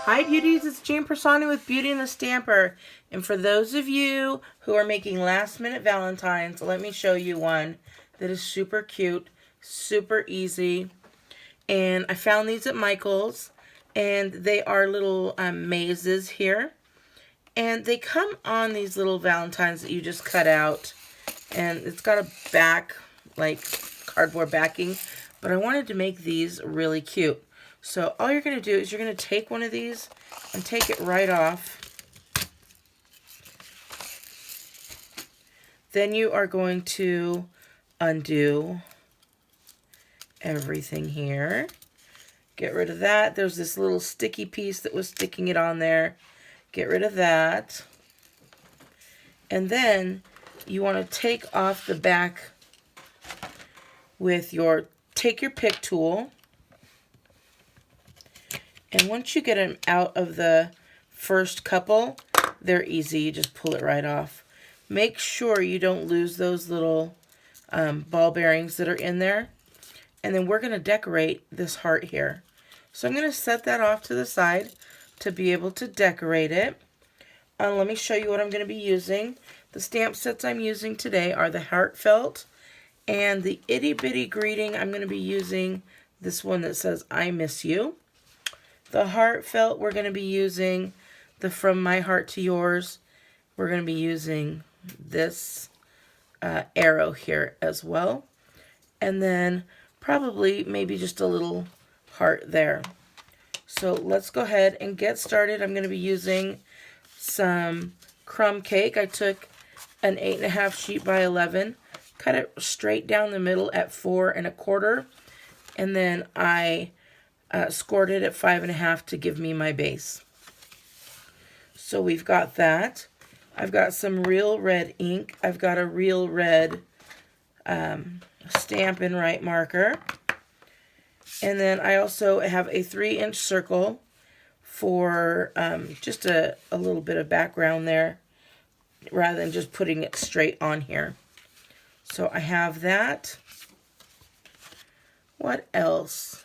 Hi beauties, it's Jane Piersanti with Beauty and the Stamper. And for those of you who are making last minute Valentines, let me show you one that is super cute, super easy. And I found these at Michael's, and they are little mazes here. And they come on these little Valentines that you just cut out. And it's got a back, like cardboard backing. But I wanted to make these really cute. So all you're going to do is you're going to take one of these and take it right off. Then you are going to undo everything here. Get rid of that. There's this little sticky piece that was sticking it on there. Get rid of that. And then you want to take off the back with your, take your pick tool. And once you get them out of the first couple, they're easy. You just pull it right off. Make sure you don't lose those little ball bearings that are in there. And then we're going to decorate this heart here. So I'm going to set that off to the side to be able to decorate it. Let me show you what I'm going to be using. The stamp sets I'm using today are the Heartfelt and the Itty Bitty Greeting. I'm going to be using this one that says I Miss You. The Heartfelt, we're going to be using the From My Heart to Yours. We're going to be using this arrow here as well. And then probably maybe just a little heart there. So let's go ahead and get started. I'm going to be using some crumb cake. I took an 8.5 sheet by 11, cut it straight down the middle at 4 1/4, and then I scored it at 5.5 to give me my base. So we've got that. I've got some real red ink. I've got a real red Stampin' Right marker. And then I also have a 3-inch circle for just a little bit of background there, rather than just putting it straight on here. So I have that. What else?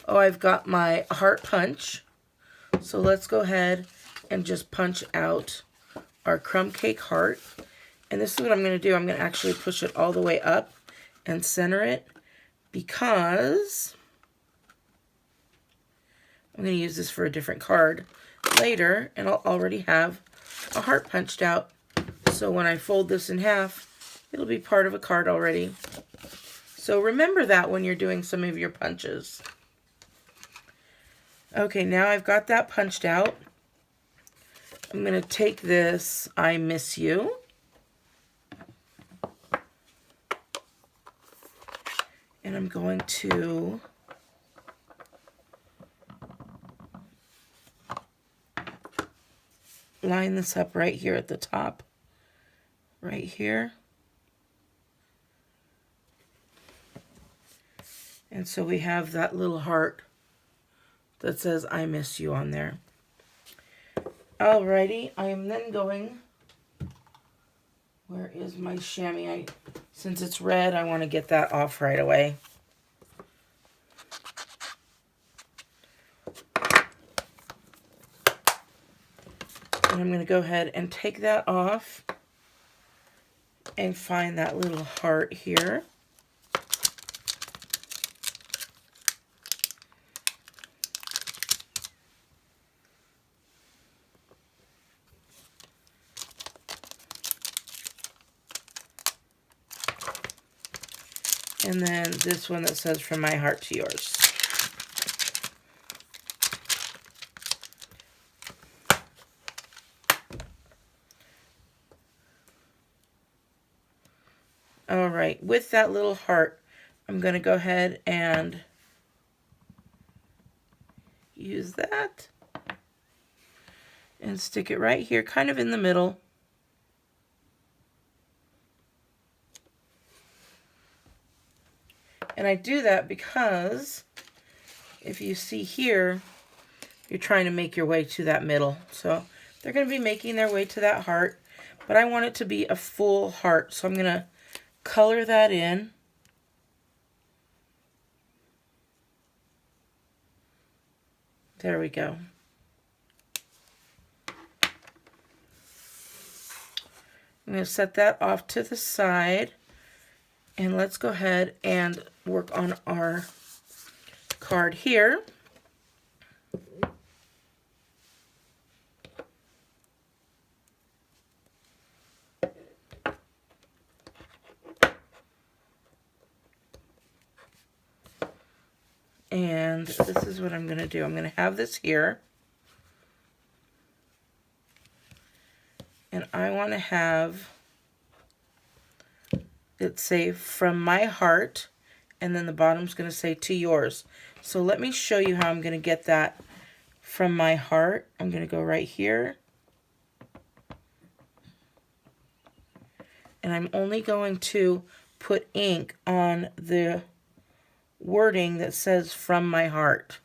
Oh, I've got my heart punch. So let's go ahead and just punch out our crumb cake heart. And this is what I'm going to do. I'm going to actually push it all the way up and center it, because I'm going to use this for a different card later, and I'll already have a heart punched out. So when I fold this in half, it'll be part of a card already. So remember that when you're doing some of your punches. Okay, now I've got that punched out. I'm going to take this I Miss You. And I'm going to line this up right here at the top. Right here. And so we have that little heart that says I Miss You on there. Alrighty, I am then going, where is my chamois? Since it's red, I want to get that off right away. And I'm going to go ahead and take that off and find that little heart here. And then this one that says From My Heart to Yours. All right, with that little heart, I'm going to go ahead and use that and stick it right here, kind of in the middle. And I do that because if you see here, you're trying to make your way to that middle. So they're going to be making their way to that heart, but I want it to be a full heart. So I'm going to color that in. There we go. I'm going to set that off to the side, and let's go ahead and work on our card here. And this is what I'm going to do. I'm going to have this here. And I want to have it say from my heart, and then the bottom's going to say to yours. So let me show you how I'm going to get that from my heart. I'm going to go right here. And I'm only going to put ink on the wording that says from my heart.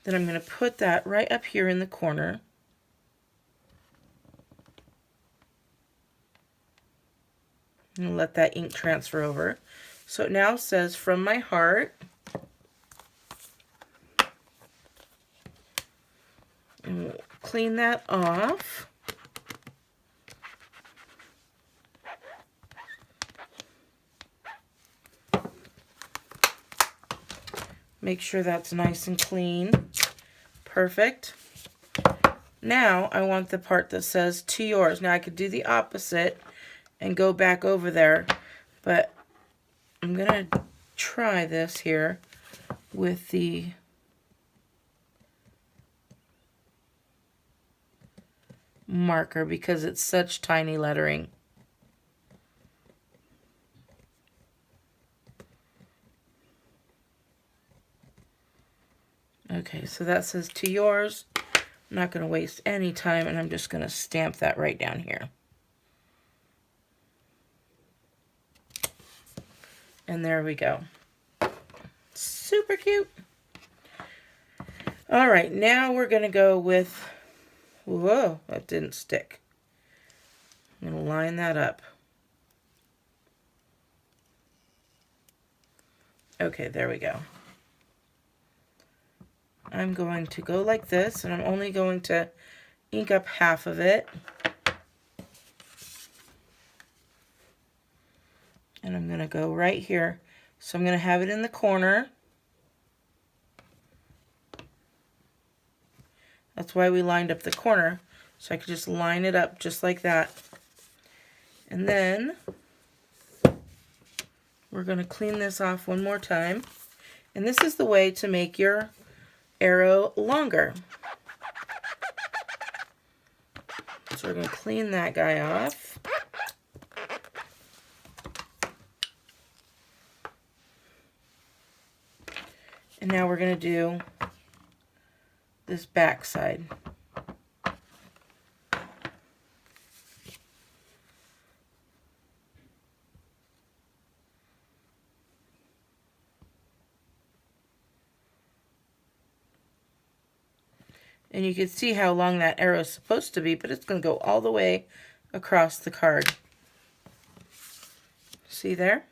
Then I'm going to put that right up here in the corner. And let that ink transfer over. So it now says from my heart. And we'll clean that off. Make sure that's nice and clean. Perfect. Now I want the part that says to yours. Now I could do the opposite and go back over there, but I'm going to try this here with the marker because it's such tiny lettering. Okay, so that says to yours. I'm not going to waste any time, and I'm just going to stamp that right down here. And there we go. Super cute. All right, now we're going to go with, whoa, that didn't stick. I'm going to line that up. Okay, there we go. I'm going to go like this, and I'm only going to ink up half of it. And I'm going to go right here. So I'm going to have it in the corner. That's why we lined up the corner. So I could just line it up just like that. And then we're going to clean this off one more time. And this is the way to make your arrow longer. So we're going to clean that guy off. And now we're going to do this back side. And you can see how long that arrow is supposed to be, but it's going to go all the way across the card. See there?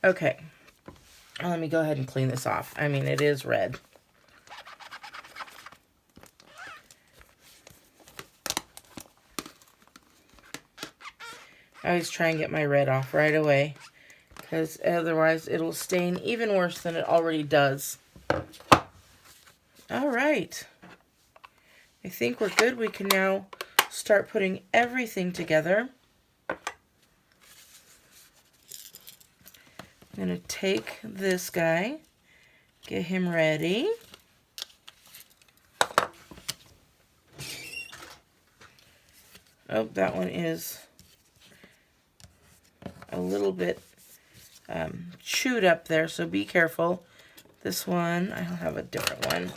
Okay. Let me go ahead and clean this off. I mean, it is red. I always try and get my red off right away, because otherwise it'll stain even worse than it already does. All right. I think we're good. We can now start putting everything together. I'm going to take this guy, get him ready. Oh, that one is a little bit chewed up there, so be careful. This one, I'll have a different one.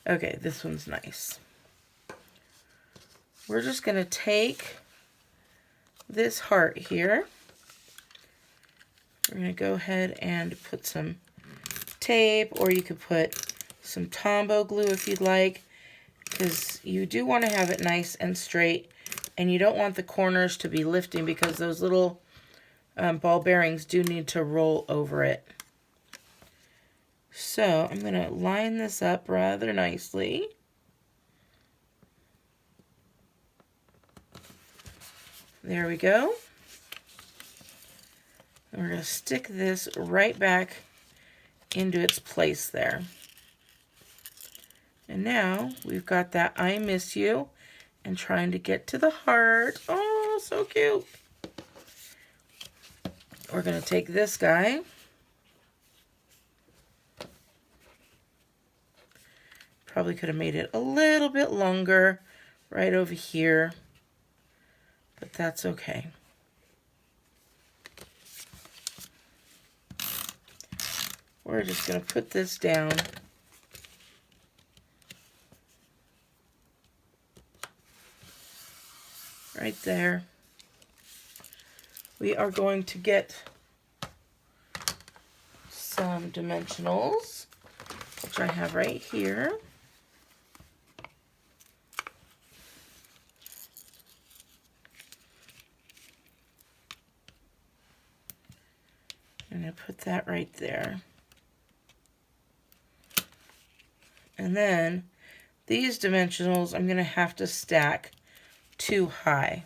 Okay, this one's nice. We're just going to take this heart here. We're going to go ahead and put some tape, or you could put some Tombow glue if you'd like, because you do want to have it nice and straight And you don't want the corners to be lifting because those little ball bearings do need to roll over it. So I'm going to line this up rather nicely. There we go. And we're going to stick this right back into its place there. And now we've got that I miss you and trying to get to the heart. Oh, so cute. We're going to take this guy. Probably could have made it a little bit longer right over here, but that's okay. We're just going to put this down. Right there. We are going to get some dimensionals, which I have right here. I'm going to put that right there. And then these dimensionals I'm going to have to stack 2 high.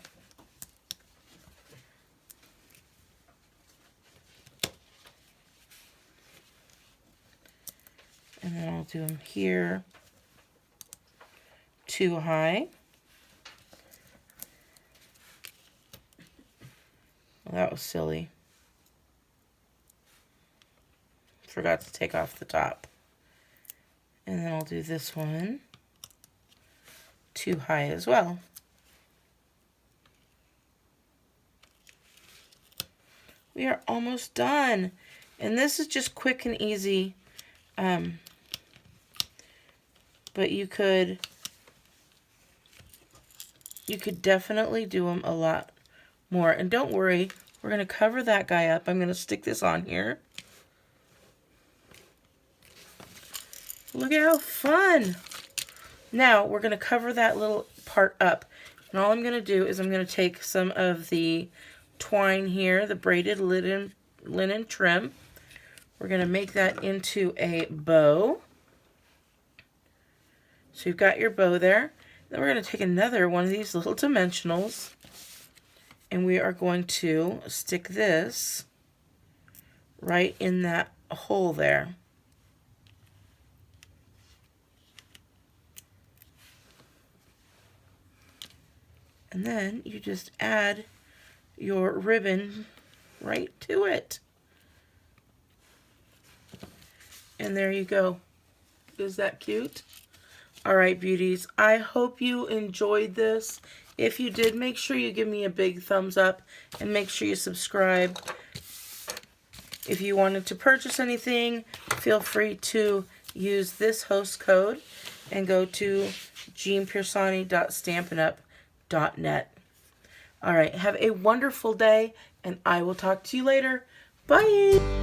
And then I'll do them here 2 high. Well, that was silly. Forgot to take off the top. And then I'll do this one 2 high as well. We are almost done. And this is just quick and easy. But you could definitely do them a lot more. And don't worry, we're going to cover that guy up. I'm going to stick this on here. Look at how fun. Now we're going to cover that little part up. And all I'm going to do is I'm going to take some of the twine here, the braided linen trim. We're going to make that into a bow. So you've got your bow there. Then we're going to take another one of these little dimensionals. And we are going to stick this right in that hole there. And then you just add your ribbon right to it. And there you go. Is that cute? All right, beauties. I hope you enjoyed this. If you did, make sure you give me a big thumbs up and make sure you subscribe. If you wanted to purchase anything, feel free to use this host code and go to jeanpiersanti.stampinup.net. All right, have a wonderful day, and I will talk to you later. Bye!